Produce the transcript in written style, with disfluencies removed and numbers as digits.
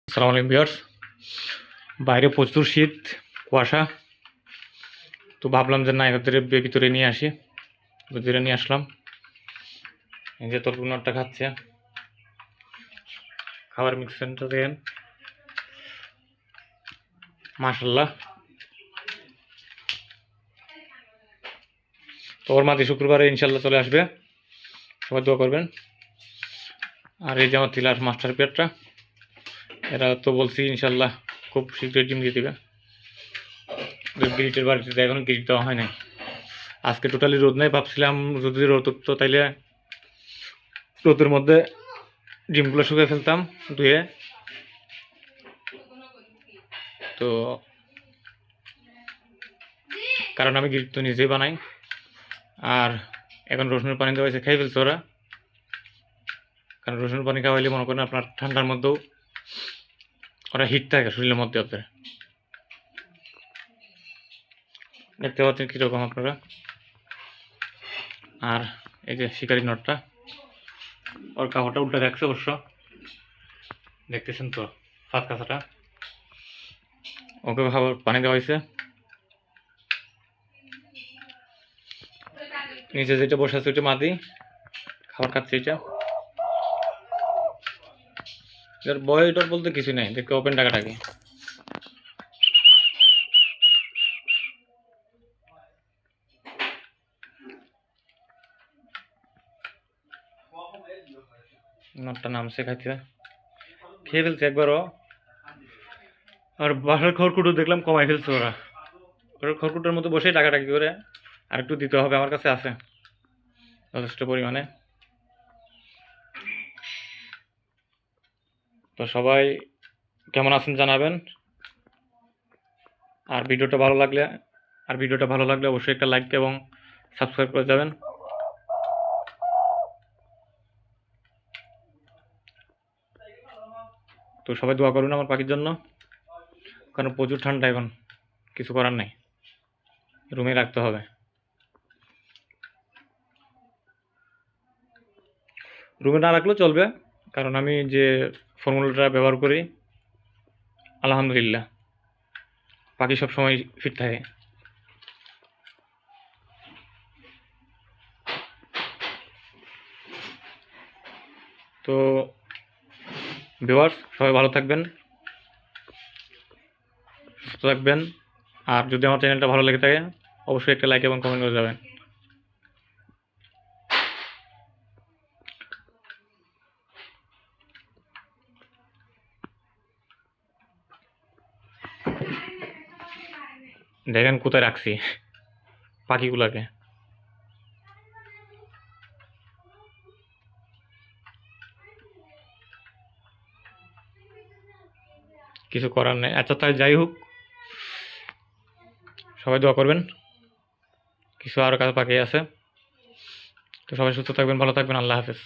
আসসালামু আলাইকুম ভিউয়ার্স। বাইরে প্রচুর শীত, কুয়াশা। তো ভাবলাম যে না এদের ভিতরে নিয়ে আসি, ভিতরে নিয়ে আসলাম। এই যে তরকুনারটা খাচ্ছে, খাবার মিক্সারটা দেখেন, মাশাল্লাহ। তো ওর মাঝে শুক্রবারে ইনশাল্লাহ চলে আসবে, সবাই দোয়া করবেন। আর এই যে আমার তিলার মাস্টার পেটটা, এরা তো বলছি ইনশাল্লাহ খুব শীঘ্রই ডিম দিয়ে দেবে। গিরিটের বাড়িতে এখনো গিরিট দেওয়া হয় নাই। আজকে টোটালি রোদ নেই, ভাবছিলাম যদি রোদ উঠতো তাইলে রোদের মধ্যে ডিমগুলো শুকিয়ে ফেলতাম ধুয়ে। তো কারণ আমি গিরিট তো নিজেই বানাই, আর এখন রসুনের পানি দেওয়া হয়েছে, খেয়ে ফেলছে ওরা। কারণ রসুনের পানি খাওয়াইলে মনে করেন আপনার ঠান্ডার মধ্যেও ওরা হিট থাকে শরীরের মধ্যে। ওদের দেখতে পাচ্ছেন কীরকম আপনারা। আর এই যে শিকারি নটটা, ওর কাপড়টা উল্টে রাখছে অবশ্য, দেখতেছেন তো ফাঁদ কাছাটা। ওকে খাবার পানি দেওয়া হয়েছে। নিচে যেটা বসে আছে ওইটা মাদি, খাবার খাচ্ছে এটা। এর বয় টর বলতে কিছু নেই, দেখতে ওপেন টাকাটাকে। নটটা নামছে খাইতে, খেয়ে ফেলছে একবারও। আর বাসার খড়কুটো দেখলাম কমাই ফেলছে ওরা, ওরা খড়কুটোর মতো বসেই টাকাটাকি করে। আর একটু দিতে হবে, আমার কাছে আছে যথেষ্ট পরিমাণে। তো সবাই কেমন আছেন জানাবেন। আর ভিডিওটা ভালো লাগলে অবশ্যই একটা লাইক এবং সাবস্ক্রাইব করে যাবেন। তো সবাই দোয়া করুন আমার পাখির জন্য, কারণ প্রচুর ঠান্ডা এখন, কিছু করার নাই, রুমে রাখতে হবে। রুমে না রাখলেও চলবে, কারণ আমি যে ফর্মুলাটা ব্যবহার করি আলহামদুলিল্লাহ পাখি সবসময় ফিট থাকে। তো ভিউয়ার্স সবাই ভালো থাকবেন, সুস্থ থাকবেন। আর যদি আমার চ্যানেলটা ভালো লেগে থাকে অবশ্যই একটা লাইক এবং কমেন্ট করে যাবেন। দেখেন কোথায় রাখছি পাখিগুলোকে। কিছু করার নেই। আচ্ছা তাই যাই হোক, সবাই দোয়া করবেন। কিছু আরও কাজ বাকি আছে। তো সবাই সুস্থ থাকবেন, ভালো থাকবেন। আল্লাহ হাফেজ।